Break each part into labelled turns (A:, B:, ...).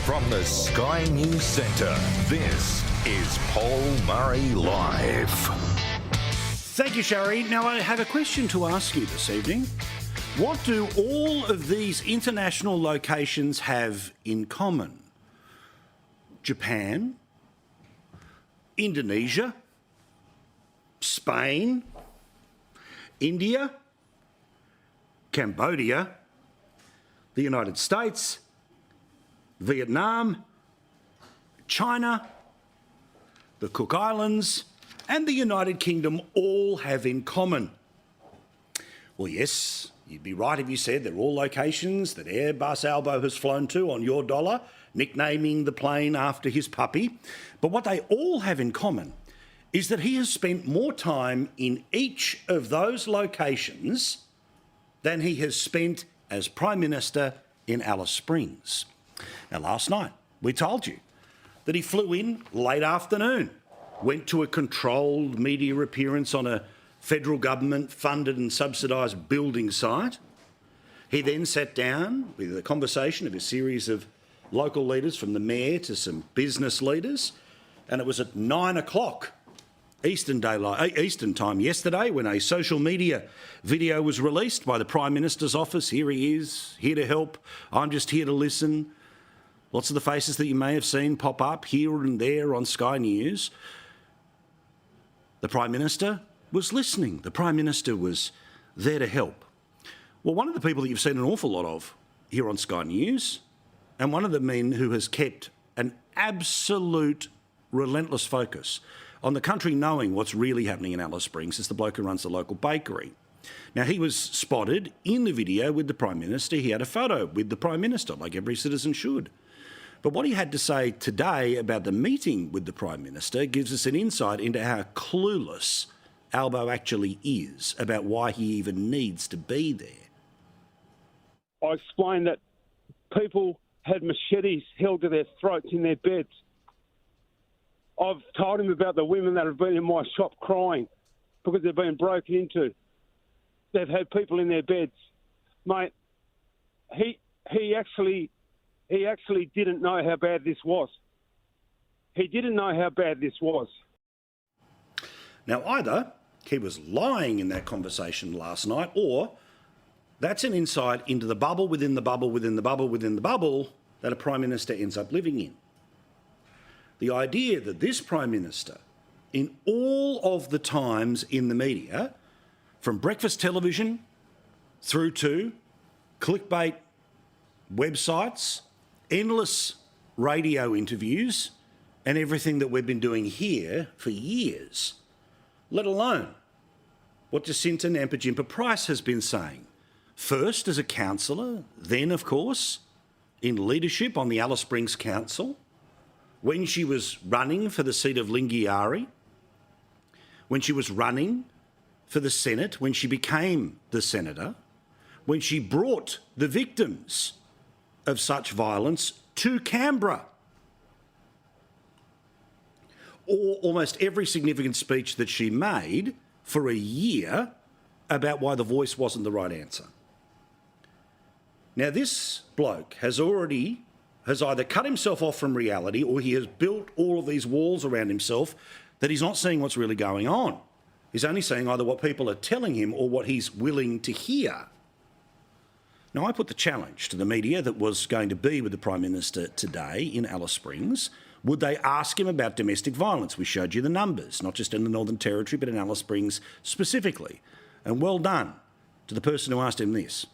A: From the Sky News Centre, this is Paul Murray Live.
B: Thank you, Sherry. Now, I have a question to ask you this evening. What do all of these international locations have in common? Japan, Indonesia, Spain, India, Cambodia, the United States, Vietnam, China, the Cook Islands, and the United Kingdom all have in common. Well, yes, you'd be right if you said they're all locations that Airbus Albo has flown to on your dollar, nicknaming the plane after his puppy. But what they all have in common is that he has spent more time in each of those locations than he has spent as Prime Minister in Alice Springs. Now, last night, we told you that he flew in late afternoon, went to a controlled media appearance on a federal government-funded and subsidised building site. He then sat down with a conversation of a series of local leaders, from the mayor to some business leaders, and it was at 9 o'clock Eastern time yesterday when a social media video was released by the Prime Minister's office. Here he is, here to help. I'm just here to listen. Lots of the faces that you may have seen pop up here and there on Sky News. The Prime Minister was listening. The Prime Minister was there to help. Well, one of the people that you've seen an awful lot of here on Sky News, and one of the men who has kept an absolute relentless focus on the country knowing what's really happening in Alice Springs, is the bloke who runs the local bakery. Now, he was spotted in the video with the Prime Minister. He had a photo with the Prime Minister, like every citizen should. But what he had to say today about the meeting with the Prime Minister gives us an insight into how clueless Albo actually is about why he even needs to be there.
C: I explained that people had machetes held to their throats in their beds. I've told him about the women that have been in my shop crying because they've been broken into. They've had people in their beds. Mate, he actually didn't know how bad this was. He didn't know how bad this was.
B: Now, either he was lying in that conversation last night, or that's an insight into the bubble within the bubble within the bubble within the bubble that a Prime Minister ends up living in. The idea that this Prime Minister, in all of the times in the media, from breakfast television through to clickbait websites, endless radio interviews, and everything that we've been doing here for years, let alone what Jacinta Nampijinpa Price has been saying, first as a councillor, then, of course, in leadership on the Alice Springs Council, when she was running for the seat of Lingiari, when she was running for the Senate, when she became the senator, when she brought the victims of such violence to Canberra, or almost every significant speech that she made for a year about why the voice wasn't the right answer. Now, this bloke has either cut himself off from reality, or he has built all of these walls around himself that he's not seeing what's really going on. He's only seeing either what people are telling him or what he's willing to hear. Now, I put the challenge to the media that was going to be with the Prime Minister today in Alice Springs. Would they ask him about domestic violence? We showed you the numbers, not just in the Northern Territory, but in Alice Springs specifically. And well done to the person who asked him this.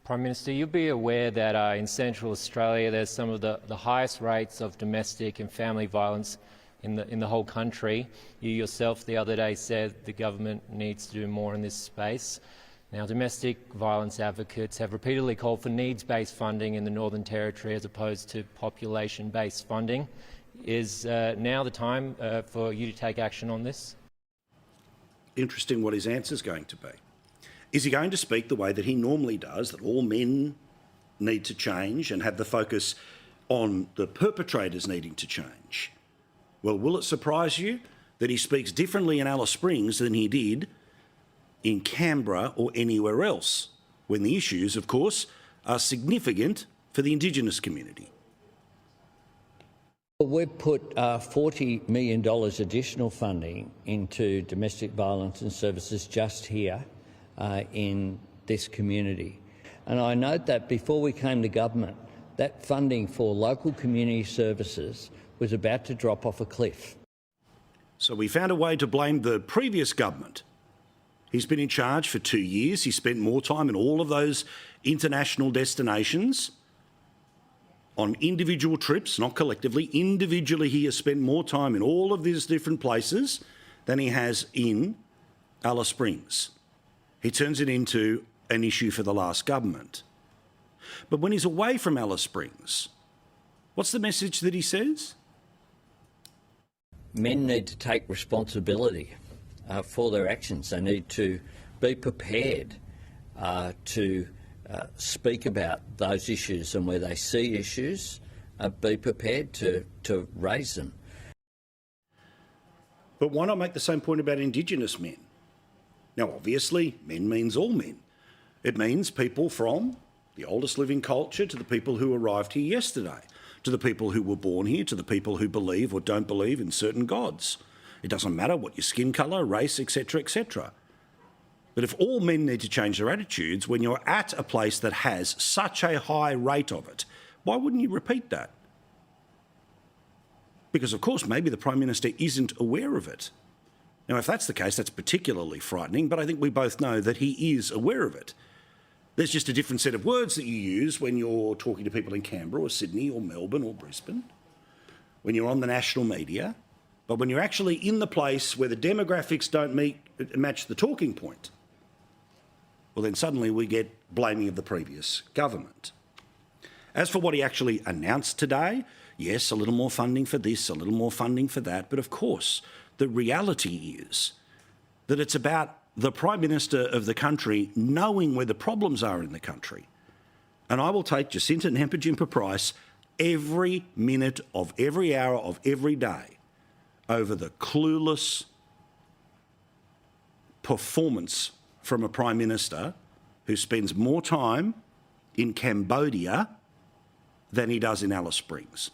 D: Prime Minister, you'll be aware that in Central Australia there's some of the highest rates of domestic and family violence in the whole country. You yourself the other day said the government needs to do more in this space. Now, domestic violence advocates have repeatedly called for needs-based funding in the Northern Territory as opposed to population-based funding. Is now the time for you to take action on this?
B: Interesting what his answer is going to be. Is he going to speak the way that he normally does, that all men need to change and have the focus on the perpetrators needing to change? Well, will it surprise you that he speaks differently in Alice Springs than he did in Canberra or anywhere else, when the issues, of course, are significant for the Indigenous community?
E: We've put $40 million additional funding into domestic violence and services just here in this community. And I note that before we came to government, that funding for local community services was about to drop off a cliff.
B: So we found a way to blame the previous government. He's been in charge for 2 years. He spent more time in all of those international destinations on individual trips, not collectively. Individually, he has spent more time in all of these different places than he has in Alice Springs. He turns it into an issue for the last government. But when he's away from Alice Springs, what's the message that he says?
E: Men need to take responsibility for their actions. They need to be prepared to speak about those issues, and where they see issues, be prepared to raise them.
B: But why not make the same point about Indigenous men? Now, obviously, men means all men. It means people from the oldest living culture to the people who arrived here yesterday, to the people who were born here, to the people who believe or don't believe in certain gods. It doesn't matter what your skin colour, race, etc., etc. But if all men need to change their attitudes when you're at a place that has such a high rate of it, why wouldn't you repeat that? Because, of course, maybe the Prime Minister isn't aware of it. Now, if that's the case, that's particularly frightening, but I think we both know that he is aware of it. There's just a different set of words that you use when you're talking to people in Canberra or Sydney or Melbourne or Brisbane, when you're on the national media, but when you're actually in the place where the demographics don't match the talking point, well, then suddenly we get blaming of the previous government. As for what he actually announced today, yes, a little more funding for this, a little more funding for that, but of course, the reality is that it's about the Prime Minister of the country knowing where the problems are in the country. And I will take Jacinta Nampijinpa-Price every minute of every hour of every day over the clueless performance from a Prime Minister who spends more time in Cambodia than he does in Alice Springs.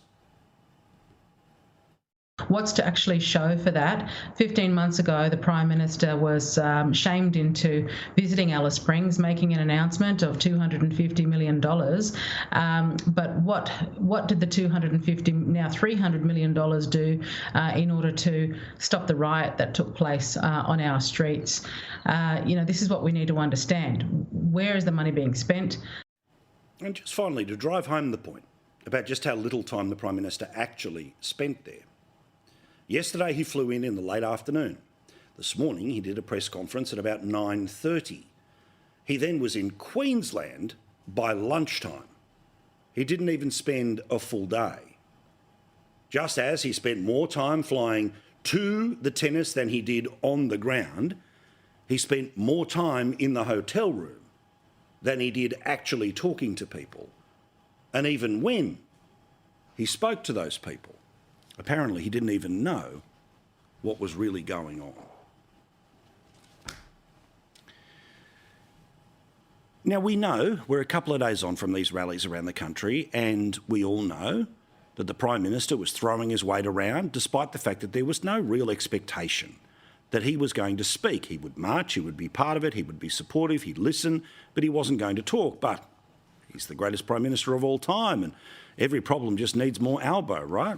F: What's to actually show for that? 15 months ago, the Prime Minister was shamed into visiting Alice Springs, making an announcement of $250 million. But what did the now $300 million do in order to stop the riot that took place on our streets? This is what we need to understand. Where is the money being spent?
B: And just finally, to drive home the point about just how little time the Prime Minister actually spent there. Yesterday he flew in the late afternoon. This morning he did a press conference at about 9:30. He then was in Queensland by lunchtime. He didn't even spend a full day. Just as he spent more time flying to the tennis than he did on the ground, he spent more time in the hotel room than he did actually talking to people. And even when he spoke to those people, apparently he didn't even know what was really going on. Now, we know we're a couple of days on from these rallies around the country, and we all know that the Prime Minister was throwing his weight around despite the fact that there was no real expectation that he was going to speak. He would march, he would be part of it, he would be supportive, he'd listen, but he wasn't going to talk. But he's the greatest Prime Minister of all time, and every problem just needs more elbow, right?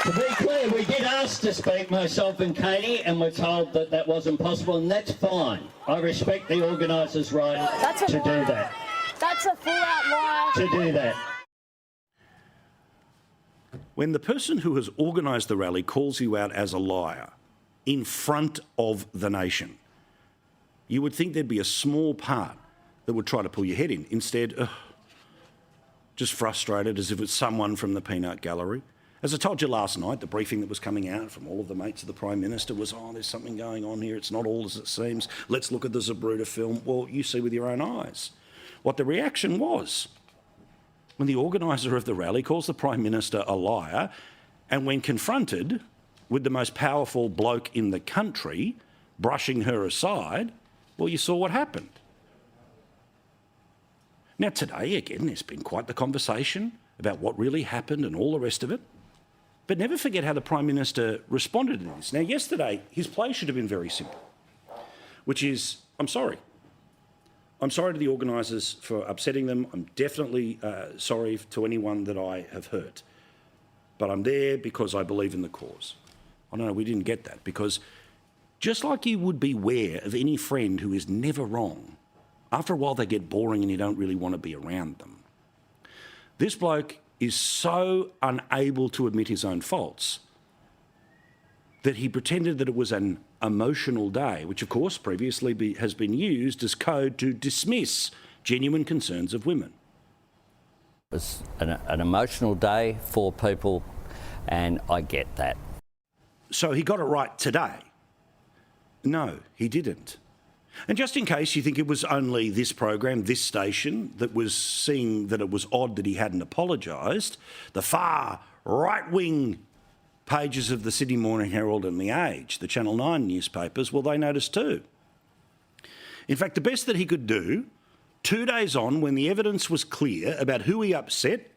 G: To be clear, we did ask to speak, myself and Katie, and we're told that that wasn't possible, and that's fine. I respect the organisers' right to do that.
H: That's a full-out lie.
G: To do that.
B: When the person who has organised the rally calls you out as a liar in front of the nation, you would think there'd be a small part that would try to pull your head in. Instead, just frustrated as if it's someone from the peanut gallery. As I told you last night, the briefing that was coming out from all of the mates of the Prime Minister was, there's something going on here, it's not all as it seems, let's look at the Zabruta film. Well, you see with your own eyes what the reaction was when the organiser of the rally calls the Prime Minister a liar, and when confronted with the most powerful bloke in the country brushing her aside, well, you saw what happened. Now, today, again, there's been quite the conversation about what really happened and all the rest of it. But never forget how the Prime Minister responded to this. Now, yesterday, his play should have been very simple, which is, I'm sorry. I'm sorry to the organisers for upsetting them. I'm definitely sorry to anyone that I have hurt. But I'm there because I believe in the cause. Oh, no, we didn't get that, because just like you would be aware of any friend who is never wrong, after a while they get boring and you don't really want to be around them. This bloke is so unable to admit his own faults that he pretended that it was an emotional day, which of course previously has been used as code to dismiss genuine concerns of women.
E: It was an emotional day for people, and I get that.
B: So he got it right today? No, he didn't. And just in case you think it was only this program, this station, that was seeing that it was odd that he hadn't apologised, the far right-wing pages of the Sydney Morning Herald and The Age, the Channel 9 newspapers, well, they noticed too. In fact, the best that he could do, 2 days on, when the evidence was clear about who he upset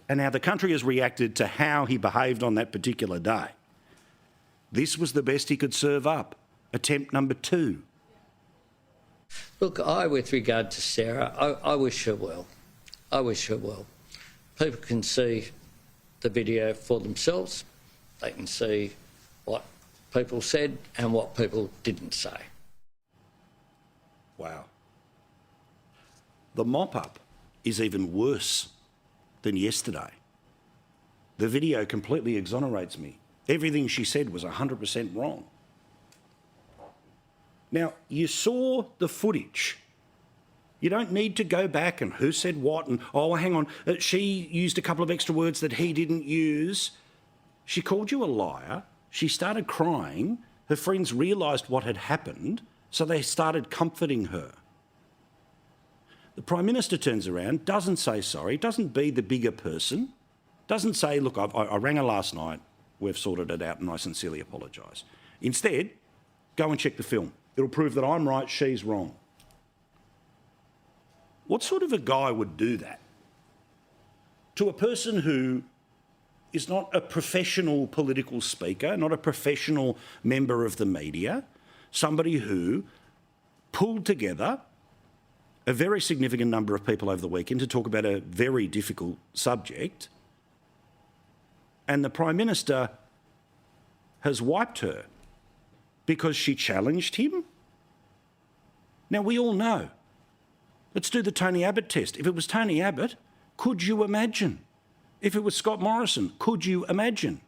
B: and how the country has reacted to how he behaved on that particular day, this was the best he could serve up. Attempt number 2.
E: Look, with regard to Sarah, I wish her well. I wish her well. People can see the video for themselves. They can see what people said and what people didn't say.
B: Wow. The mop-up is even worse than yesterday. The video completely exonerates me. Everything she said was 100% wrong. Now, you saw the footage. You don't need to go back and who said what and, oh, hang on, she used a couple of extra words that he didn't use. She called you a liar. She started crying. Her friends realised what had happened, so they started comforting her. The Prime Minister turns around, doesn't say sorry, doesn't be the bigger person, doesn't say, look, I rang her last night, we've sorted it out and I sincerely apologise. Instead, go and check the film. It'll prove that I'm right, she's wrong. What sort of a guy would do that? To a person who is not a professional political speaker, not a professional member of the media, somebody who pulled together a very significant number of people over the weekend to talk about a very difficult subject, and the Prime Minister has wiped her because she challenged him? Now, we all know. Let's do the Tony Abbott test. If it was Tony Abbott, could you imagine? If it was Scott Morrison, could you imagine?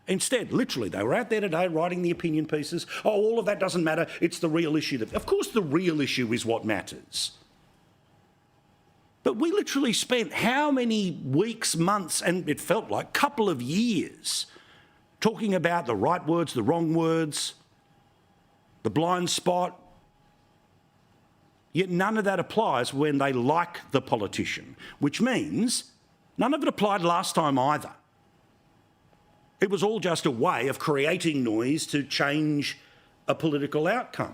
B: Instead, literally, they were out there today writing the opinion pieces. Oh, all of that doesn't matter. It's the real issue. Of course the real issue is what matters. But we literally spent how many weeks, months, and it felt like a couple of years talking about the right words, the wrong words, the blind spot. Yet none of that applies when they like the politician, which means none of it applied last time either. It was all just a way of creating noise to change a political outcome.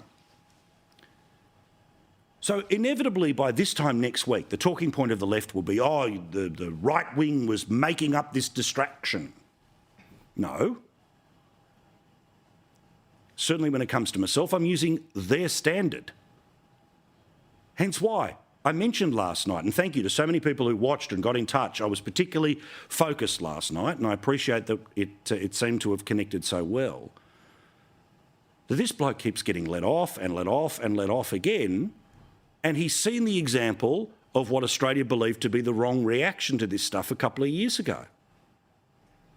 B: So inevitably by this time next week, the talking point of the left will be, oh, the right wing was making up this distraction. No. Certainly when it comes to myself, I'm using their standard. Hence why I mentioned last night, and thank you to so many people who watched and got in touch. I was particularly focused last night, and I appreciate that it seemed to have connected so well, that this bloke keeps getting let off and let off and let off again, and he's seen the example of what Australia believed to be the wrong reaction to this stuff a couple of years ago.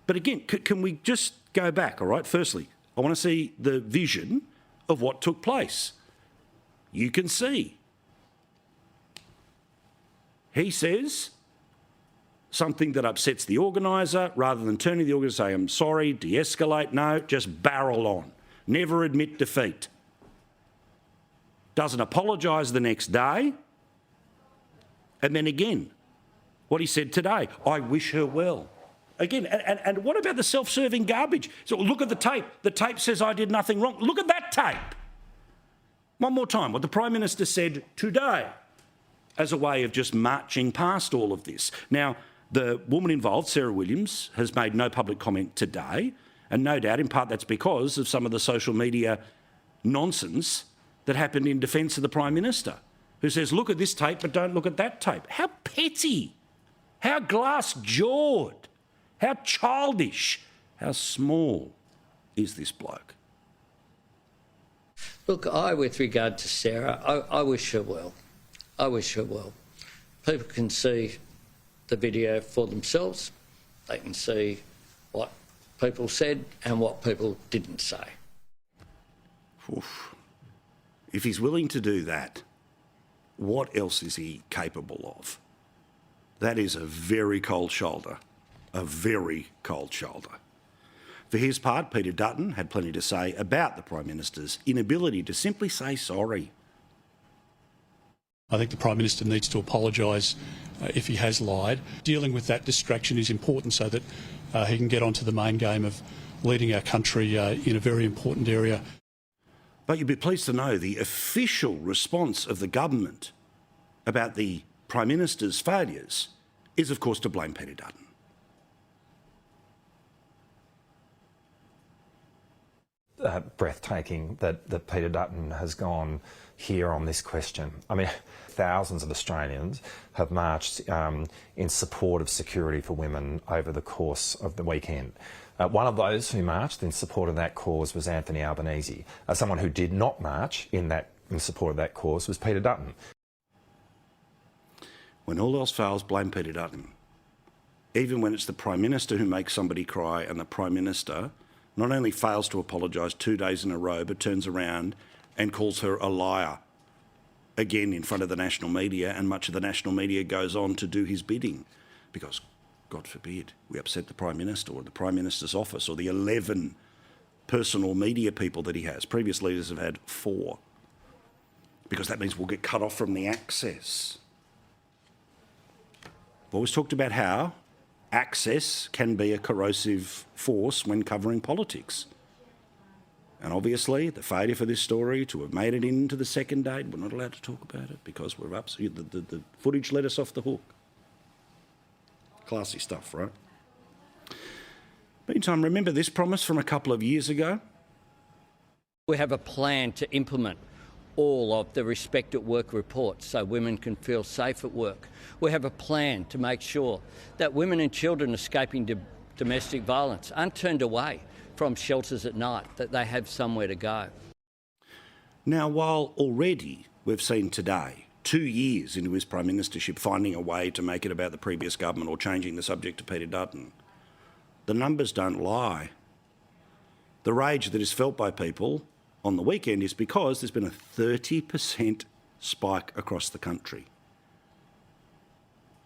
B: But again, can we just go back, all right? Firstly, I want to see the vision of what took place. You can see. He says something that upsets the organiser, rather than turning to the organiser and say, I'm sorry, de-escalate. No, just barrel on. Never admit defeat. Doesn't apologise the next day. And then again, what he said today, I wish her well. Again, and what about the self-serving garbage? So look at the tape. The tape says I did nothing wrong. Look at that tape. One more time, what the Prime Minister said today, as a way of just marching past all of this. Now, The woman involved, Sarah Williams, has made no public comment today, and no doubt in part that's because of some of the social media nonsense that happened in defence of the Prime Minister, who says, look at this tape but don't look at that tape. How petty, how glass-jawed, how childish, how small is this bloke?
E: Look, with regard to Sarah, I wish her well. I wish her well. People can see the video for themselves. They can see what people said and what people didn't say.
B: Oof. If he's willing to do that, what else is he capable of? That is a very cold shoulder, a very cold shoulder. For his part, Peter Dutton had plenty to say about the Prime Minister's inability to simply say sorry.
I: I think the Prime Minister needs to apologise if he has lied. Dealing with that distraction is important so that he can get onto the main game of leading our country in a very important area.
B: But you'd be pleased to know the official response of the government about the Prime Minister's failures is, of course, to blame Peter Dutton.
J: Breathtaking that Peter Dutton has gone here on this question. I mean, thousands of Australians have marched in support of security for women over the course of the weekend. One of those who marched in support of that cause was Anthony Albanese. Someone who did not march in support of that cause was Peter Dutton.
B: When all else fails, blame Peter Dutton. Even when it's the Prime Minister who makes somebody cry, and the Prime Minister not only fails to apologise 2 days in a row, but turns around and calls her a liar again in front of the national media, and much of the national media goes on to do his bidding because, God forbid, we upset the Prime Minister or the Prime Minister's office or the 11 personal media people that he has. Previous leaders have had 4, because that means we'll get cut off from the access. I've always talked about how access can be a corrosive force when covering politics. And obviously, the failure for this story to have made it into the second date, we're not allowed to talk about it because we're up. The footage let us off the hook. Classy stuff, right? Meantime, remember this promise from a couple of years ago?
E: We have a plan to implement all of the Respect at Work reports so women can feel safe at work. We have a plan to make sure that women and children escaping domestic violence aren't turned away from shelters at night, that they have somewhere to go.
B: Now, while already we've seen today, 2 years into his Prime Ministership, finding a way to make it about the previous government or changing the subject to Peter Dutton, the numbers don't lie. The rage that is felt by people on the weekend is because there's been a 30% spike across the country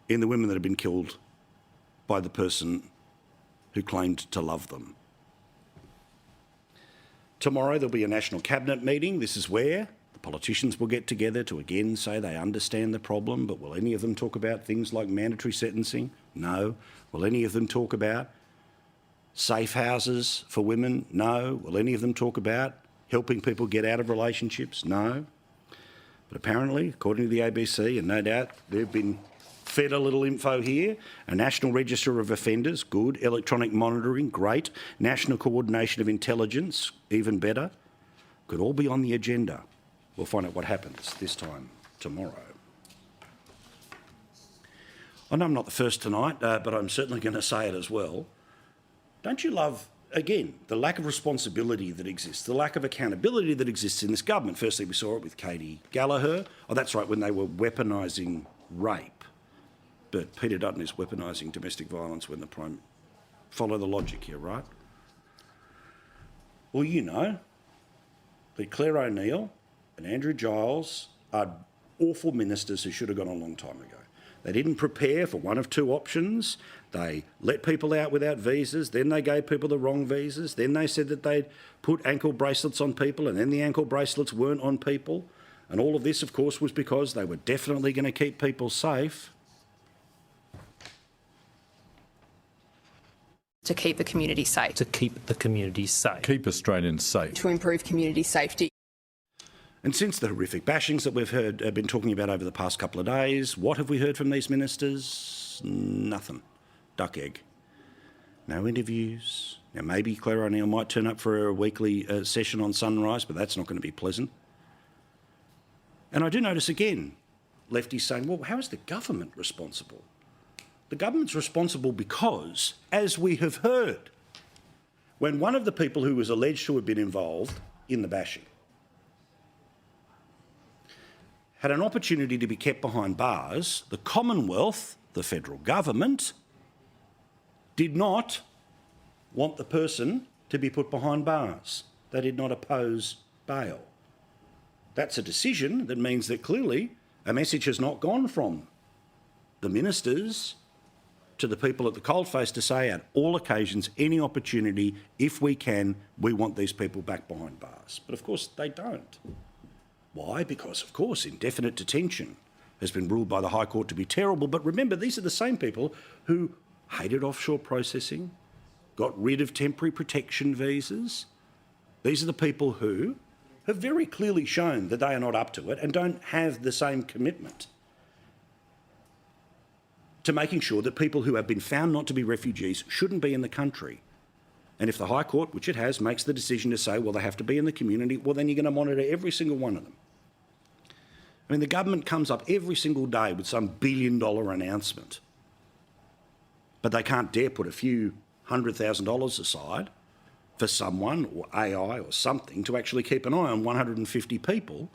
B: in the women that have been killed by the person who claimed to love them. Tomorrow there'll be a National Cabinet meeting. This is where the politicians will get together to again say they understand the problem, but will any of them talk about things like mandatory sentencing? No. Will any of them talk about safe houses for women? No. Will any of them talk about helping people get out of relationships? No. But apparently, according to the ABC, and no doubt they've been fed a little info here, a National Register of Offenders, good. Electronic monitoring, great. National Coordination of Intelligence, even better. Could all be on the agenda. We'll find out what happens this time tomorrow. I know I'm not the first tonight, but I'm certainly going to say it as well. Don't you love, again, the lack of responsibility that exists, the lack of accountability that exists in this government? Firstly, we saw it with Katie Gallagher. Oh, that's right, when they were weaponising rape. But Peter Dutton is weaponising domestic violence when the Prime... Follow the logic here, right? Well, you know that Clare O'Neill and Andrew Giles are awful ministers who should have gone a long time ago. They didn't prepare for one of two options. They let people out without visas, then they gave people the wrong visas, then they said that they'd put ankle bracelets on people, and then the ankle bracelets weren't on people. And all of this, of course, was because they were definitely going to keep people safe.
K: To keep the community safe.
L: To keep the community safe.
M: Keep Australians safe.
K: To improve community safety.
B: And since the horrific bashings that we've been talking about over the past couple of days, what have we heard from these ministers? Nothing. duck egg. No interviews. Now, maybe Clare O'Neill might turn up for a weekly session on Sunrise, but that's not going to be pleasant. And I do notice again, lefties saying, well, how is the government responsible? The government's responsible because, as we have heard, when one of the people who was alleged to have been involved in the bashing had an opportunity to be kept behind bars, the Commonwealth, the federal government, did not want the person to be put behind bars. They did not oppose bail. That's a decision that means that clearly a message has not gone from the ministers to the people at the coalface to say at all occasions, any opportunity, if we can, we want these people back behind bars. But of course they don't. Why? Because of course indefinite detention has been ruled by the High Court to be terrible. But remember, these are the same people who hated offshore processing, got rid of temporary protection visas. These are the people who have very clearly shown that they are not up to it and don't have the same commitment to making sure that people who have been found not to be refugees shouldn't be in the country. And if the High Court, which it has, makes the decision to say, well, they have to be in the community, well, then you're going to monitor every single one of them. I mean, the government comes up every single day with some billion-dollar announcement, but they can't dare put a few $100,000 aside for someone or AI or something to actually keep an eye on 150 people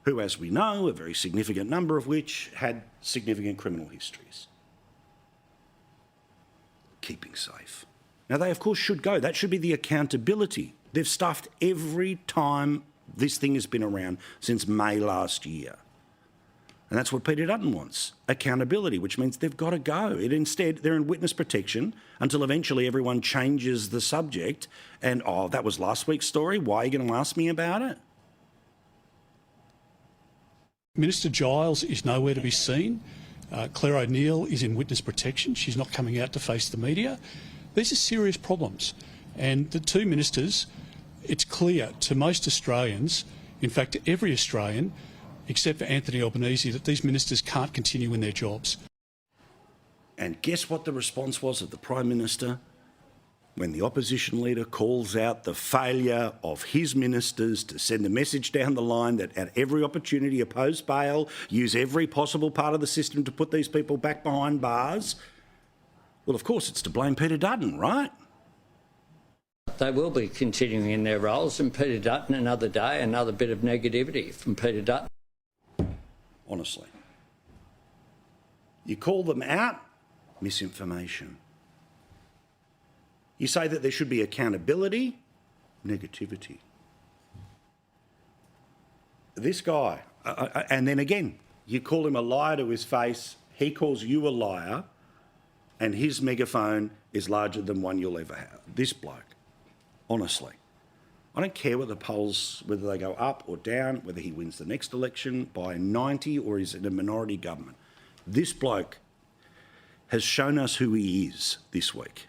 B: who, as we know, a very significant number of which had significant criminal histories. Keeping safe. Now, they, of course, should go. That should be the accountability. They've stuffed every time this thing has been around since May last year. And that's what Peter Dutton wants, accountability, which means they've got to go. Instead, they're in witness protection until eventually everyone changes the subject and, oh, that was last week's story, why are you going to ask me about it?
I: Minister Giles is nowhere to be seen. Clare O'Neill is in witness protection. She's not coming out to face the media. These are serious problems. And the two ministers, it's clear to most Australians, in fact to every Australian, except for Anthony Albanese, that these ministers can't continue in their jobs.
B: And guess what the response was of the Prime Minister when the opposition leader calls out the failure of his ministers to send a message down the line that at every opportunity oppose bail, use every possible part of the system to put these people back behind bars? Well, of course, it's to blame Peter Dutton, right?
E: They will be continuing in their roles, and Peter Dutton, another day, another bit of negativity from Peter Dutton.
B: Honestly. You call them out, misinformation. You say that there should be accountability, negativity. This guy, and then again, you call him a liar to his face, he calls you a liar, and his megaphone is larger than one you'll ever have. This bloke, honestly. I don't care what the polls, whether they go up or down, whether he wins the next election by 90 or is in a minority government. This bloke has shown us who he is this week.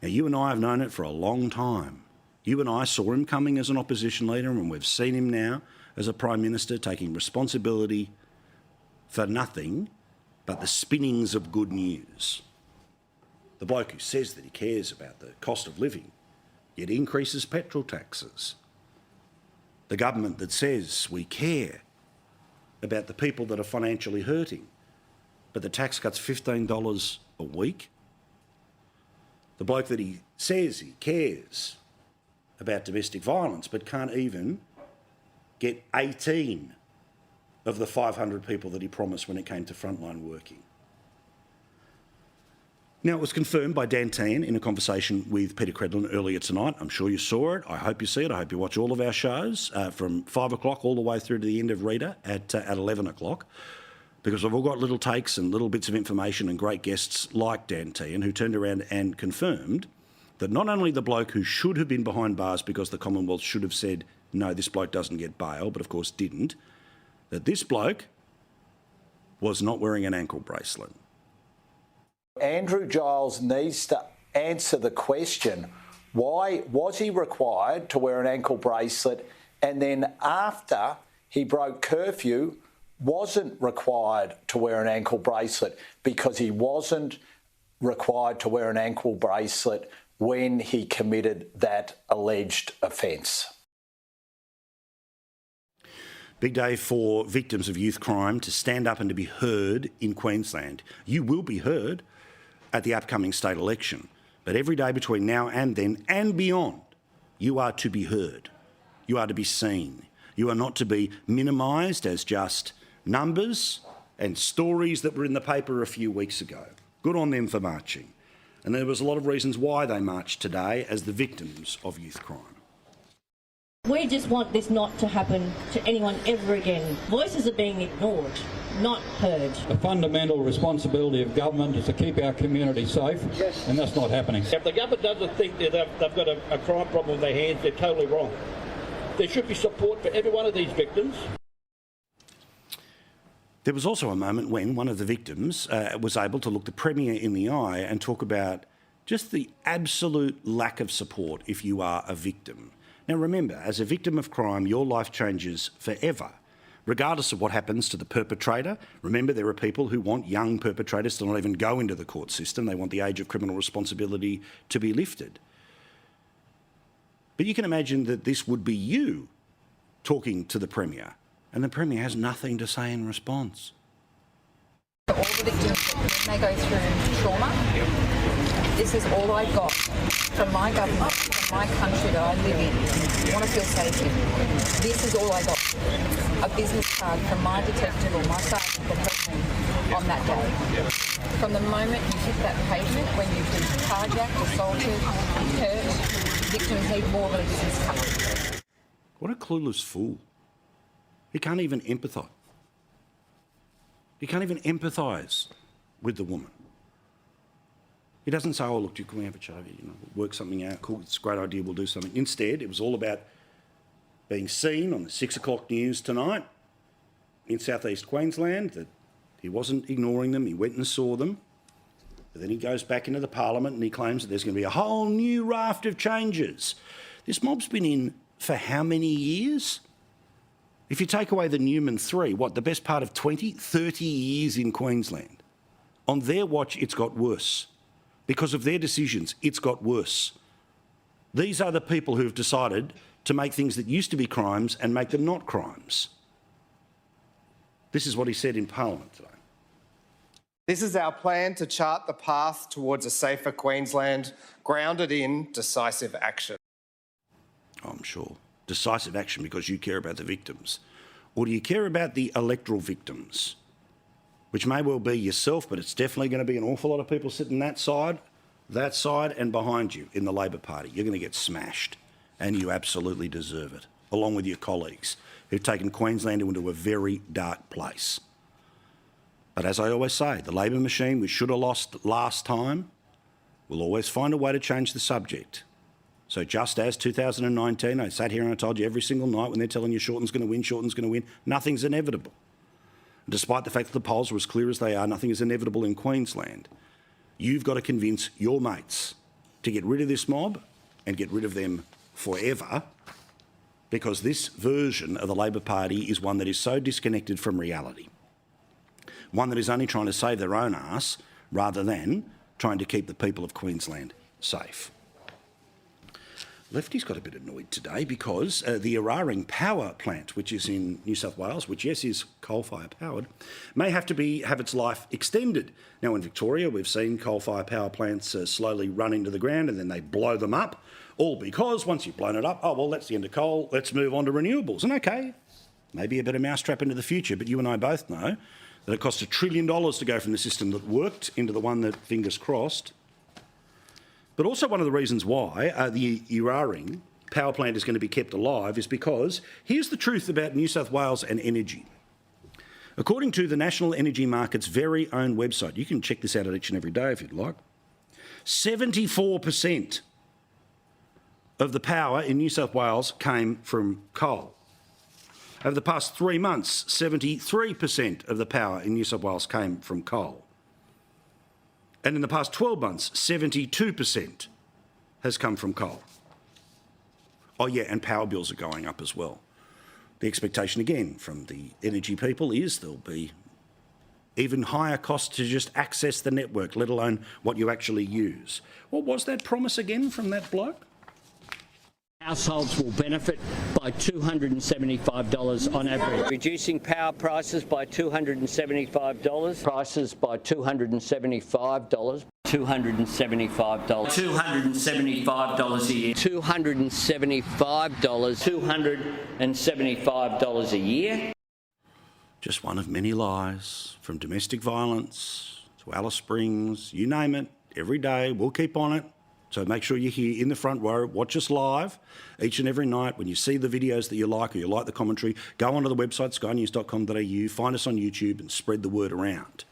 B: Now, you and I have known it for a long time. You and I saw him coming as an opposition leader, and we've seen him now as a Prime Minister taking responsibility for nothing but the spinnings of good news. The bloke who says that he cares about the cost of living, yet increases petrol taxes. The government that says we care about the people that are financially hurting, but the tax cut's $15 a week. The bloke that he says he cares about domestic violence, but can't even get 18 of the 500 people that he promised when it came to frontline working. Now, it was confirmed by Dan Tehan in a conversation with Peter Credlin earlier tonight. I'm sure you saw it. I hope you see it. I hope you watch all of our shows from 5 o'clock all the way through to the end of Reader at 11 o'clock, because we've all got little takes and little bits of information and great guests like Dan Tehan, who turned around and confirmed that not only the bloke who should have been behind bars because the Commonwealth should have said, no, this bloke doesn't get bail, but of course didn't, that this bloke was not wearing an ankle bracelet.
L: Andrew Giles needs to answer the question, why was he required to wear an ankle bracelet, and then after he broke curfew wasn't required to wear an ankle bracelet because he wasn't required to wear an ankle bracelet when he committed that alleged offence?
B: Big day for victims of youth crime to stand up and to be heard in Queensland. You will be heard at the upcoming state election, but every day between now and then and beyond, you are to be heard. You are to be seen. You are not to be minimised as just numbers and stories that were in the paper a few weeks ago. Good on them for marching. And there was a lot of reasons why they marched today as the victims of youth crime.
M: We just want this not to happen to anyone ever again. Voices are being ignored, not heard.
N: The fundamental responsibility of government is to keep our community safe, and that's not happening.
O: If the government doesn't think that they've got a crime problem in their hands, they're totally wrong. There should be support for every one of these victims.
B: There was also a moment when one of the victims was able to look the Premier in the eye and talk about just the absolute lack of support if you are a victim. Now remember, as a victim of crime, your life changes forever, regardless of what happens to the perpetrator. Remember, there are people who want young perpetrators to not even go into the court system. They want the age of criminal responsibility to be lifted. But you can imagine that this would be you talking to the Premier, and the Premier has nothing to say in response.
K: For all the victims, when they go through trauma, this is all I got from my government, from my country that I live in. I want to feel safe here. This is all I got. A business card from my detective or my sergeant that helped me on that day. From the moment you hit that pavement, when you've been carjacked, assaulted, hurt, victims need more than a business card.
B: What a clueless fool. He can't even empathise. He can't even empathise with the woman. He doesn't say, oh, look, can we have a chat? Work something out. Cool, it's a great idea, we'll do something. Instead, it was all about being seen on the 6 o'clock news tonight in southeast Queensland, that he wasn't ignoring them, he went and saw them. But then he goes back into the Parliament and he claims that there's going to be a whole new raft of changes. This mob's been in for how many years? If you take away the Newman 3, the best part of 20, 30 years in Queensland. On their watch, it's got worse. Because of their decisions, it's got worse. These are the people who have decided to make things that used to be crimes and make them not crimes. This is what he said in Parliament today.
P: This is our plan to chart the path towards a safer Queensland, grounded in decisive action.
B: I'm sure. Decisive action because you care about the victims. Or do you care about the electoral victims? Which may well be yourself, but it's definitely going to be an awful lot of people sitting that side and behind you in the Labor Party. You're going to get smashed, and you absolutely deserve it, along with your colleagues who've taken Queensland into a very dark place. But as I always say, the Labor machine we should have lost last time will always find a way to change the subject. So just as 2019, I sat here and I told you every single night when they're telling you Shorten's going to win, nothing's inevitable. Despite the fact that the polls are as clear as they are, nothing is inevitable in Queensland. You've got to convince your mates to get rid of this mob and get rid of them forever, because this version of the Labor Party is one that is so disconnected from reality. One that is only trying to save their own arse rather than trying to keep the people of Queensland safe. Lefty's got a bit annoyed today because the Eraring power plant, which is in New South Wales, which, yes, is coal-fire powered, may have to have its life extended. Now, in Victoria, we've seen coal-fire power plants slowly run into the ground and then they blow them up, all because once you've blown it up, oh, well, that's the end of coal, let's move on to renewables. And OK, maybe a bit of mousetrap into the future, but you and I both know that it costs $1 trillion to go from the system that worked into the one that, fingers crossed. But also one of the reasons why the Eraring power plant is going to be kept alive is because here's the truth about New South Wales and energy. According to the National Energy Market's very own website, you can check this out each and every day if you'd like, 74% of the power in New South Wales came from coal. Over the past 3 months, 73% of the power in New South Wales came from coal. And in the past 12 months, 72% has come from coal. Oh yeah, and power bills are going up as well. The expectation again from the energy people is there'll be even higher costs to just access the network, let alone what you actually use. What was that promise again from that bloke?
G: Households will benefit by $275 on average. Reducing power prices by $275. Prices by $275. $275. $275 a year. $275 a year.
B: Just one of many lies, from domestic violence to Alice Springs, you name it, every day. We'll keep on it. So make sure you're here in the front row. Watch us live each and every night. When you see the videos that you like or you like the commentary, go onto the website, skynews.com.au, find us on YouTube and spread the word around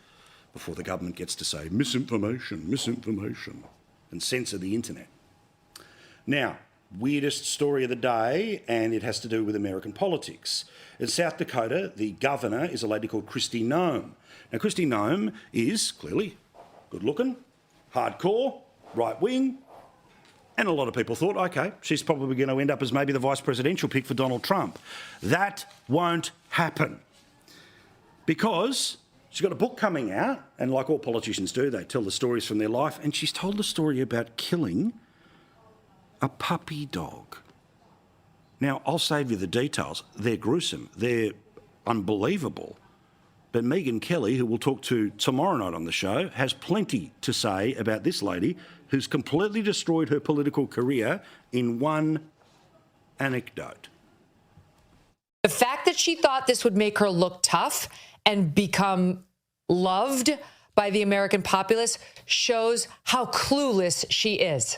B: before the government gets to say misinformation, misinformation, and censor the internet. Now, weirdest story of the day, and it has to do with American politics. In South Dakota, the governor is a lady called Kristi Noem. Now, Kristi Noem is clearly good-looking, hardcore, right-wing, and a lot of people thought, OK, she's probably going to end up as maybe the vice presidential pick for Donald Trump. That won't happen because she's got a book coming out, and like all politicians do, they tell the stories from their life, and she's told a story about killing a puppy dog. Now, I'll save you the details. They're gruesome. They're unbelievable. But Megyn Kelly, who we'll talk to tomorrow night on the show, has plenty to say about this lady who's completely destroyed her political career in one anecdote.
Q: The fact that she thought this would make her look tough and become loved by the American populace shows how clueless she is.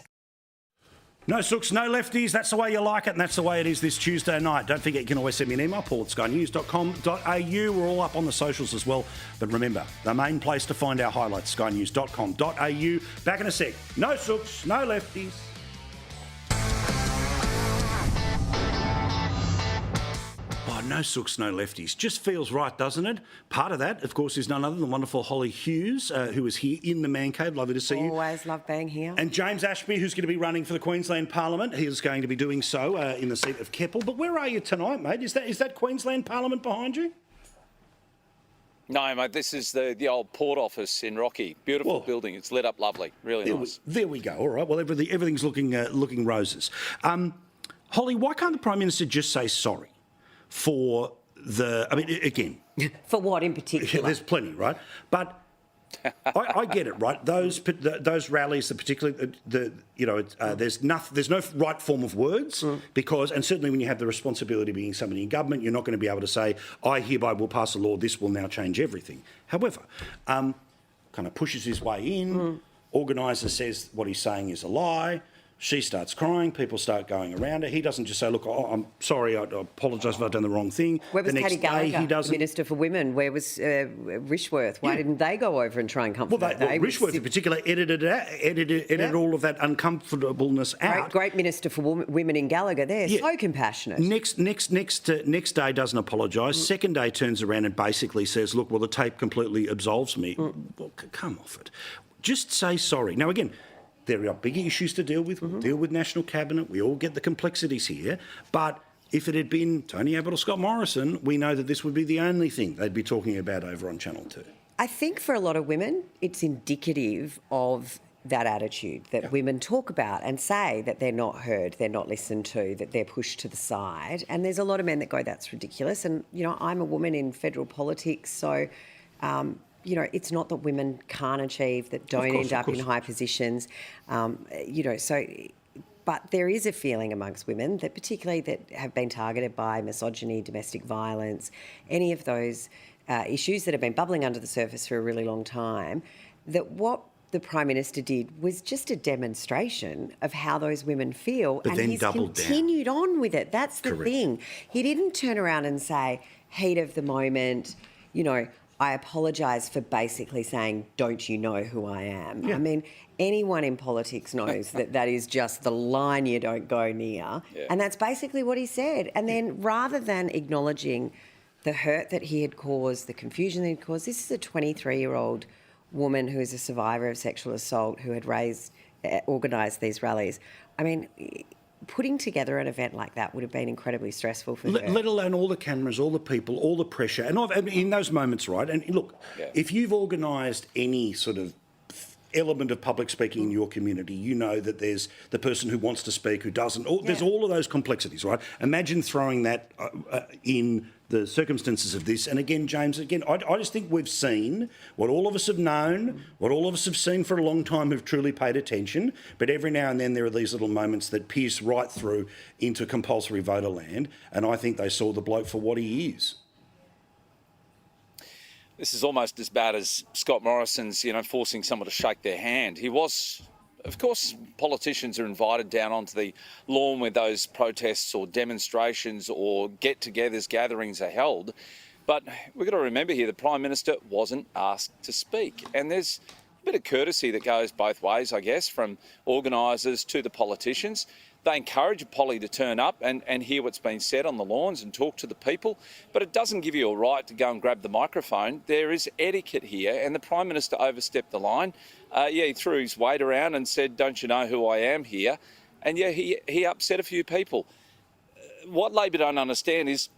B: No sooks, no lefties. That's the way you like it, and that's the way it is this Tuesday night. Don't forget, you can always send me an email, paul@skynews.com.au. We're all up on the socials as well. But remember, the main place to find our highlights, skynews.com.au. Back in a sec. No sooks, no lefties. Oh, no sooks, no lefties. Just feels right, doesn't it? Part of that, of course, is none other than wonderful Holly Hughes, who is here in the Man Cave. Lovely to see you.
R: Always love being here.
B: And James Ashby, who's going to be running for the Queensland Parliament. He is going to be doing so in the seat of Keppel. But where are you tonight, mate? Is that Queensland Parliament behind you?
S: No, mate, this is the old port office in Rocky. Beautiful building. It's lit up lovely. Really nice.
B: There we go. All right. Well, everything's looking roses. Holly, why can't the Prime Minister just say sorry for the... I mean, again...
R: For what in particular?
B: There's plenty, right? But I get it, right? Those rallies, particularly there's no right form of words because, and certainly when you have the responsibility of being somebody in government, you're not going to be able to say, I hereby will pass a law, this will now change everything. However, kind of pushes his way in, organiser says what he's saying is a lie, she starts crying, people start going around her. He doesn't just say, look, I'm sorry, I apologise if I've done the wrong thing.
R: Where was Katie Gallagher,
B: he doesn't.
R: Minister for Women? Where was Rishworth? Why didn't they go over and try and comfort her?
B: Rishworth in particular edited all of that uncomfortableness out.
R: Great Minister for Women in Gallagher there, so compassionate.
B: Next day doesn't apologise. Second day turns around and basically says, look, well, the tape completely absolves me. Well, come off it. Just say sorry. Now, again, there are bigger issues to deal with. We'll deal with National Cabinet. We all get the complexities here. But if it had been Tony Abbott or Scott Morrison, we know that this would be the only thing they'd be talking about over on Channel 2.
R: I think for a lot of women, it's indicative of that attitude that women talk about and say that they're not heard, they're not listened to, that they're pushed to the side. And there's a lot of men that go, that's ridiculous. And, I'm a woman in federal politics, so... it's not that women can't achieve, that don't end up in high positions, but there is a feeling amongst women that particularly that have been targeted by misogyny, domestic violence, any of those issues that have been bubbling under the surface for a really long time, that what the Prime Minister did was just a demonstration of how those women feel,
B: but
R: and he's continued on with it. That's the thing. He didn't turn around and say, heat of the moment, I apologise for basically saying, don't you know who I am? Yeah. I mean, anyone in politics knows that is just the line you don't go near. Yeah. And that's basically what he said. And then rather than acknowledging the hurt that he had caused, the confusion that he had caused, this is a 23-year-old woman who is a survivor of sexual assault who had organised these rallies. I mean, putting together an event like that would have been incredibly stressful for her.
B: Let alone all the cameras, all the people, all the pressure. And in those moments, right, and look, if you've organised any sort of element of public speaking in your community, you know that there's the person who wants to speak, who doesn't. There's all of those complexities, right? Imagine throwing that in the circumstances of this. And again, James, I just think we've seen what all of us have known, what all of us have seen for a long time who've truly paid attention, but every now and then there are these little moments that pierce right through into compulsory voter land, and I think they saw the bloke for what he is.
S: This is almost as bad as Scott Morrison's, forcing someone to shake their hand. He was, of course, politicians are invited down onto the lawn where those protests or demonstrations or get-togethers, gatherings are held. But we've got to remember here, the Prime Minister wasn't asked to speak. And there's a bit of courtesy that goes both ways, I guess, from organisers to the politicians. They encourage Polly to turn up and hear what's been said on the lawns and talk to the people, but it doesn't give you a right to go and grab the microphone. There is etiquette here, and the Prime Minister overstepped the line. He threw his weight around and said, "Don't you know who I am here?" And he upset a few people. What Labor don't understand is,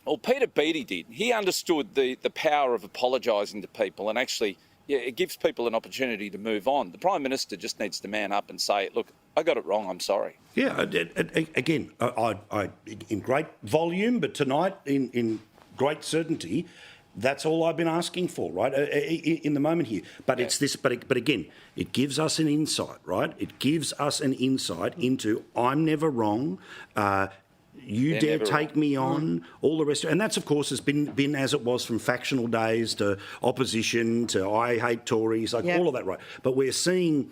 S: well, Peter Beattie did. He understood the power of apologising to people, and actually, it gives people an opportunity to move on. The Prime Minister just needs to man up and say, "Look, I got it wrong, I'm sorry."
B: Yeah, again, I in great volume, but tonight in great certainty, that's all I've been asking for, right, in the moment here. But it's this, but again, it gives us an insight, right? It gives us an insight into I'm never wrong. You dare take me on, all the rest of it. And that's, of course, has been as it was from factional days to opposition to I hate Tories, all of that, right? But we're seeing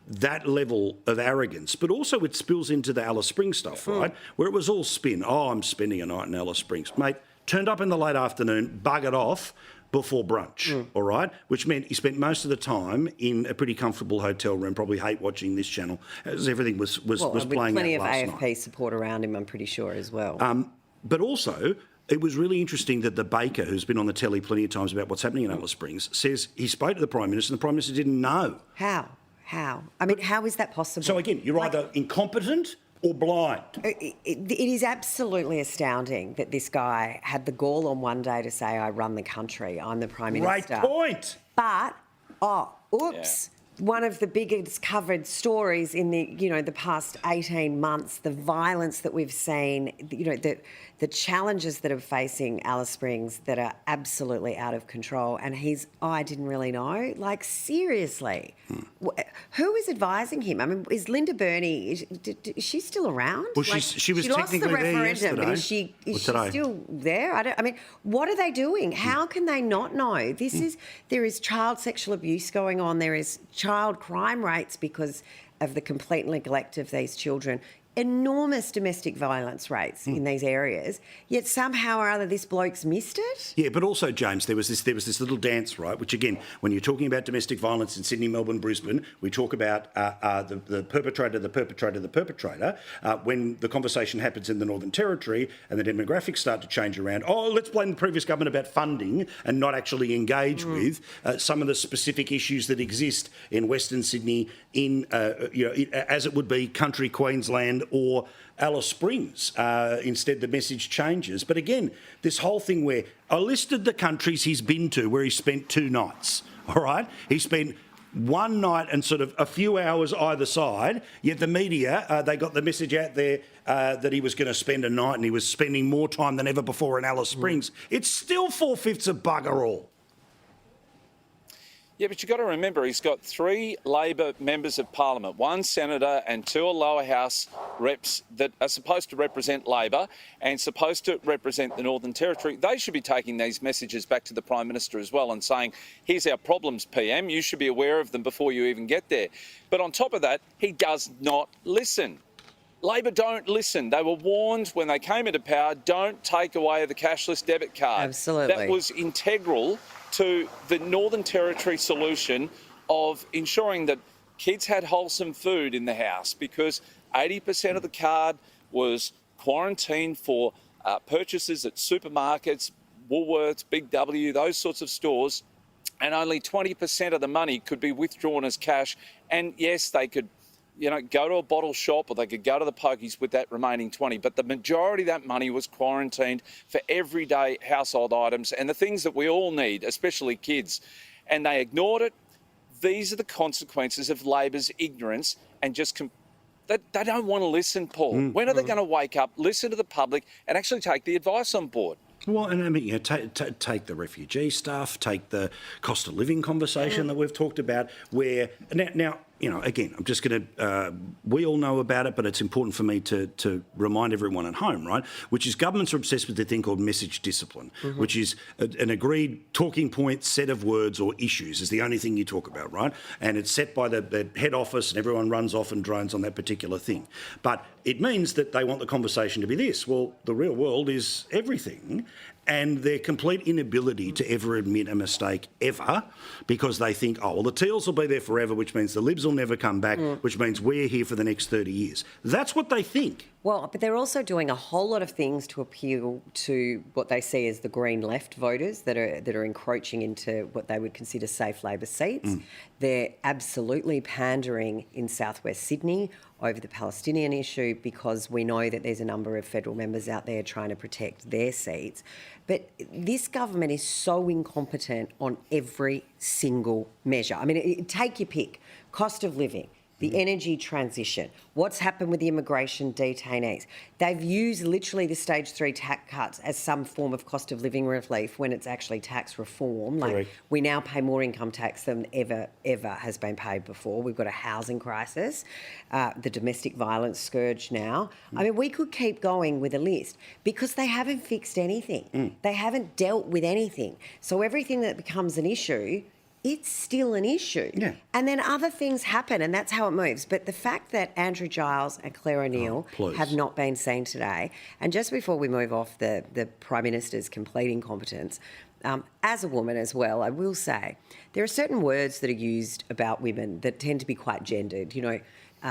B: that level of arrogance, but also it spills into the Alice Springs stuff, right? Where it was all spin. Oh, I'm spending a night in Alice Springs. Mate, turned up in the late afternoon, buggered off before brunch, all right? Which meant he spent most of the time in a pretty comfortable hotel room, probably hate watching this channel, as everything was playing out last night.
R: Plenty of AFP support around him, I'm pretty sure, as well.
B: But also, it was really interesting that the baker, who's been on the telly plenty of times about what's happening in Alice Springs, says he spoke to the Prime Minister and the Prime Minister didn't know.
R: How? I mean, how is that possible?
B: So again, you're either incompetent or blind.
R: It is absolutely astounding that this guy had the gall on one day to say, "I run the country, I'm the Prime Minister."
B: Great point.
R: But, one of the biggest covered stories in the past 18 months, the violence that we've seen, the challenges that are facing Alice Springs that are absolutely out of control. And I didn't really know. Like, seriously. Who is advising him? I mean, is Linda Burney, is she still around?
B: Well, she was
R: lost the
B: technically there
R: referendum, but
B: yesterday.
R: is she still there? I mean, what are they doing? How can they not know? There is child sexual abuse going on. There is child crime rates because of the complete neglect of these children. Enormous domestic violence rates in these areas, yet somehow or other this bloke's missed it.
B: Yeah, but also, James, there was this little dance, right, which again, when you're talking about domestic violence in Sydney, Melbourne, Brisbane, we talk about the perpetrator. When the conversation happens in the Northern Territory and the demographics start to change around, let's blame the previous government about funding and not actually engage with some of the specific issues that exist in Western Sydney, as it would be country Queensland or Alice Springs. Instead, the message changes. But again, this whole thing where I listed the countries he's been to where he spent 2 nights, all right? He spent one night and sort of a few hours either side, yet the media, they got the message out there that he was going to spend a night and he was spending more time than ever before in Alice Springs. It's still 4/5 of bugger all.
S: Yeah, but you've got to remember he's got 3 Labor members of Parliament, 1 senator and 2 lower house reps that are supposed to represent Labor and supposed to represent the Northern Territory. They should be taking these messages back to the Prime Minister as well and saying, here's our problems, PM, you should be aware of them before you even get there. But on top of that, he does not listen. Labor don't listen. They were warned when they came into power, don't take away the cashless debit card.
R: Absolutely.
S: That was integral to the Northern Territory solution of ensuring that kids had wholesome food in the house, because 80% of the card was quarantined for purchases at supermarkets, Woolworths, Big W, those sorts of stores, and only 20% of the money could be withdrawn as cash. And yes, they could go to a bottle shop, or they could go to the pokies with that remaining 20. But the majority of that money was quarantined for everyday household items and the things that we all need, especially kids. And they ignored it. These are the consequences of Labor's ignorance and just they don't want to listen, Paul. When are they going to wake up, listen to the public and actually take the advice on board?
B: Well, and I mean, take the refugee stuff, take the cost of living conversation that we've talked about, where now again, I'm just going to, we all know about it, but it's important for me to remind everyone at home, right, which is governments are obsessed with the thing called message discipline, which is an agreed talking point, set of words or issues is the only thing you talk about, right? And it's set by the head office and everyone runs off and drones on that particular thing. But it means that they want the conversation to be this. Well, the real world is everything. And their complete inability to ever admit a mistake ever, because they think, oh, well, the Teals will be there forever, which means the Libs will never come back, which means we're here for the next 30 years. That's what they think.
R: Well, but they're also doing a whole lot of things to appeal to what they see as the Green left voters that are encroaching into what they would consider safe Labor seats. They're absolutely pandering in southwest Sydney over the Palestinian issue, because we know that there's a number of federal members out there trying to protect their seats. But this government is so incompetent on every single measure. I mean, take your pick. Cost of living, the energy transition, what's happened with the immigration detainees. They've used literally the stage 3 tax cuts as some form of cost of living relief when it's actually tax reform. Like, we now pay more income tax than ever has been paid before. We've got a housing crisis, the domestic violence scourge now. I mean, we could keep going with a list, because they haven't fixed anything. They haven't dealt with anything. So everything that becomes an issue, it's still an issue. And then other things happen, and that's how it moves. But the fact that Andrew Giles and Clare O'Neill have not been seen today, and just before we move off the Prime Minister's complete incompetence, as a woman as well, I will say, there are certain words that are used about women that tend to be quite gendered.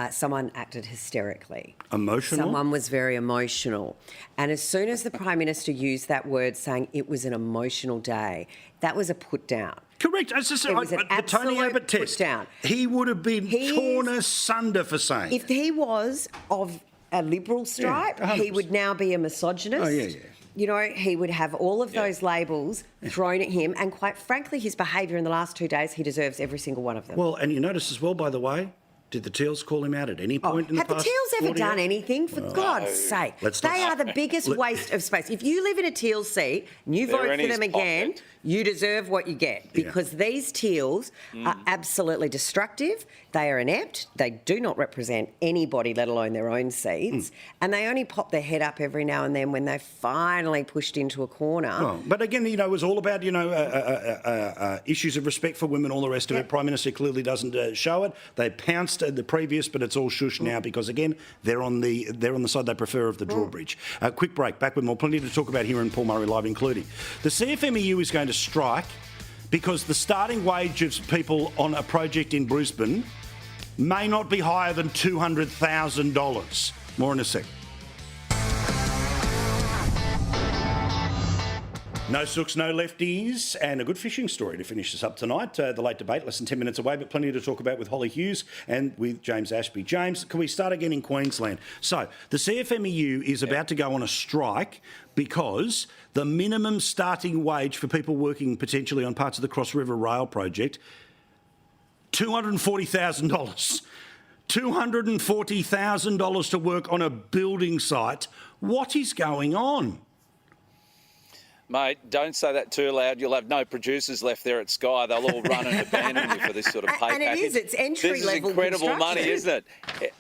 R: Someone acted hysterically.
B: Emotional?
R: Someone was very emotional. And as soon as the Prime Minister used that word, saying it was an emotional day, that was a put down.
B: Correct. As I said, the Tony Abbott test, he would have been torn asunder for saying.
R: If he was of a Liberal stripe, he would now be a misogynist.
B: Oh, yeah.
R: He would have all of those labels thrown at him. And quite frankly, his behaviour in the last 2 days, he deserves every single one of them.
B: Well, and you notice as well, by the way, did the Teals call him out at any point in the past?
R: Have the Teals ever done anything? For God's sake. They are the biggest waste of space. If you live in a Teals seat and you vote for them again, you deserve what you get, because these Teals are absolutely destructive. They are inept. They do not represent anybody, let alone their own seats. And they only pop their head up every now and then when they're finally pushed into a corner.
B: Well, but again, it was all about, issues of respect for women, all the rest of it. Prime Minister clearly doesn't show it. They pounced at the previous, but it's all shush now, because again, they're on the side they prefer of the drawbridge. Quick break. Back with more. Plenty to talk about here in Paul Murray Live, including the CFMEU is going to strike because the starting wage of people on a project in Brisbane may not be higher than $200,000. More in a sec. No sooks, no lefties, and a good fishing story to finish us up tonight. The late debate, less than 10 minutes away, but plenty to talk about with Holly Hughes and with James Ashby. James, can we start again in Queensland? So, the CFMEU is about to go on a strike because the minimum starting wage for people working potentially on parts of the Cross River Rail project, $240,000. $240,000 to work on a building site. What is going on?
S: Mate, don't say that too loud. You'll have no producers left there at Sky. They'll all run and abandon you for this sort of pay package.
R: And it's entry level.
S: This is incredible money, isn't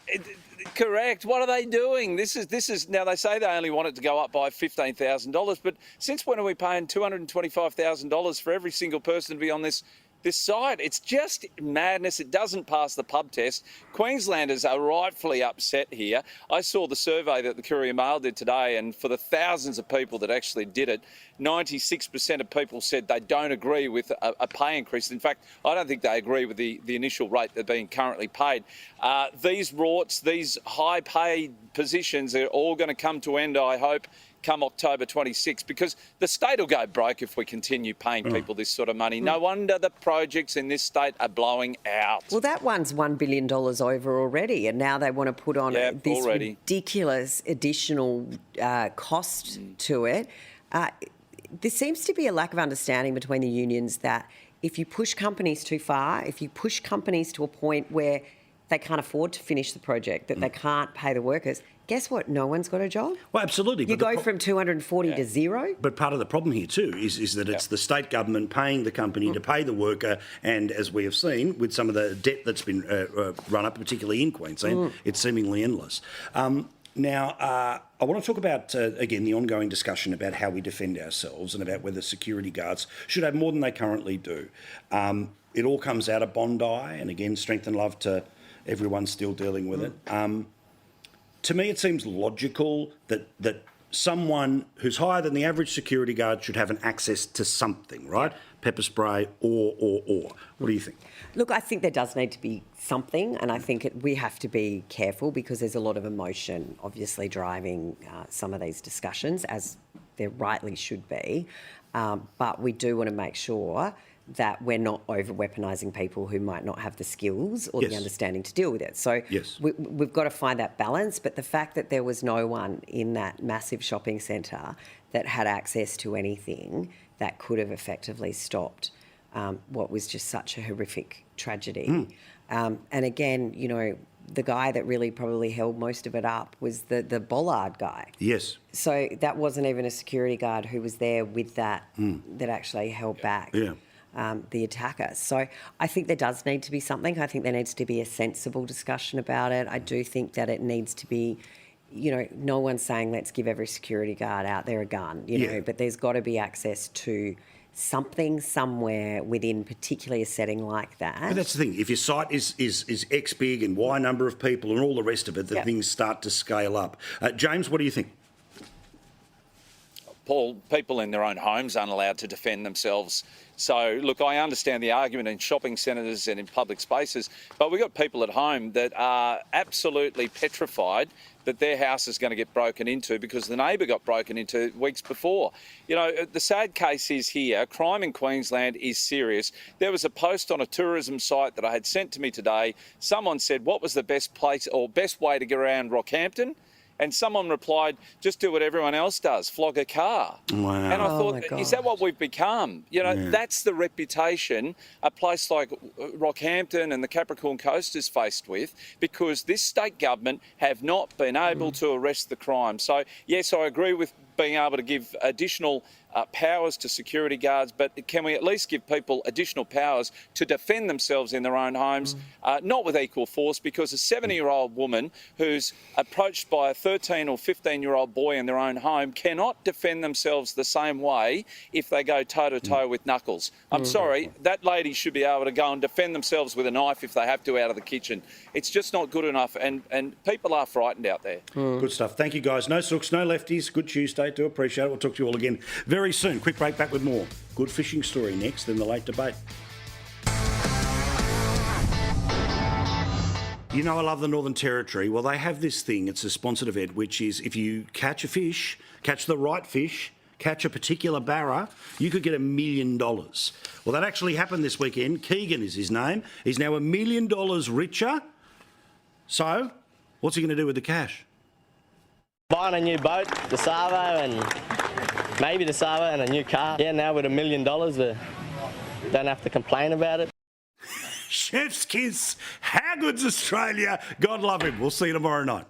S: it? Correct. What are they doing? This is now they say they only want it to go up by $15,000, but since when are we paying $225,000 for every single person to be on this site? It's just madness. It doesn't pass the pub test. Queenslanders are rightfully upset here. I saw the survey that the Courier Mail did today, and for the thousands of people that actually did it, 96% of people said they don't agree with a pay increase. In fact, I don't think they agree with the initial rate they're being currently paid. These rorts, these high-paid positions are all going to come to end, I hope, come October 26, because the state will go broke if we continue paying people this sort of money. No wonder the projects in this state are blowing out.
R: Well, that one's $1 billion over already, and now they want to put on this ridiculous additional cost to it. There seems to be a lack of understanding between the unions that if you push companies too far, if you push companies to a point where they can't afford to finish the project, that they can't pay the workers, guess what? No one's got a job.
B: Well, absolutely.
R: You go from 240 to zero.
B: But part of the problem here too is that it's the state government paying the company to pay the worker, and as we have seen with some of the debt that's been run up, particularly in Queensland, it's seemingly endless. Now, I want to talk about, again, the ongoing discussion about how we defend ourselves and about whether security guards should have more than they currently do. It all comes out of Bondi, and again, strength and love to everyone still dealing with it. To me, it seems logical that someone who's higher than the average security guard should have an access to something, right? Pepper spray or. What do you think?
R: Look, I think there does need to be something, and I think we have to be careful because there's a lot of emotion obviously driving some of these discussions, as there rightly should be. But we do want to make sure that we're not over-weaponising people who might not have the skills or the understanding to deal with it. So we've got to find that balance, but the fact that there was no one in that massive shopping centre that had access to anything that could have effectively stopped what was just such a horrific tragedy. And again, you know, the guy that really probably held most of it up was the bollard guy.
B: Yes.
R: So that wasn't even a security guard who was there with that that actually held back the attacker. So I think there does need to be something. I think there needs to be a sensible discussion about it. I do think that it needs to be, you know, no one's saying let's give every security guard out there a gun, you know, but there's got to be access to something somewhere within particularly a setting like that.
B: But that's the thing. If your site is X big and Y number of people and all the rest of it, the things start to scale up. James, what do you think?
S: Paul, people in their own homes aren't allowed to defend themselves. So, look, I understand the argument in shopping centres and in public spaces, but we've got people at home that are absolutely petrified that their house is going to get broken into because the neighbour got broken into weeks before. You know, the sad case is here, crime in Queensland is serious. There was a post on a tourism site that I had sent to me today. Someone said, what was the best place or best way to get around Rockhampton? And someone replied, just do what everyone else does, flog a car.
B: Wow.
S: And I thought, is that what we've become? You know, that's the reputation a place like Rockhampton and the Capricorn Coast is faced with, because this state government have not been able to arrest the crime. So, yes, I agree with being able to give additional powers to security guards, but can we at least give people additional powers to defend themselves in their own homes, not with equal force, because a 70-year-old woman who's approached by a 13 or 15-year-old boy in their own home cannot defend themselves the same way if they go toe-to-toe with knuckles. I'm sorry, that lady should be able to go and defend themselves with a knife if they have to out of the kitchen. It's just not good enough, and people are frightened out there.
B: Good stuff. Thank you, guys. No sooks, no lefties. Good Tuesday. Do appreciate it. We'll talk to you all again very soon. Quick break, back with more good fishing story next, then the late debate. You know I love the Northern Territory. Well, they have this thing, it's a sponsored event, which is if you catch a fish, catch the right fish, catch a particular barra, you could get $1 million. Well, that actually happened this weekend. Keegan is his name. He's now $1 million richer. So, what's he going to do with the cash?
T: Buying a new boat, the Savo, and maybe the Savo and a new car. Yeah, now with $1 million, we don't have to complain about it.
B: Chef's kiss. How good's Australia? God love him. We'll see you tomorrow night.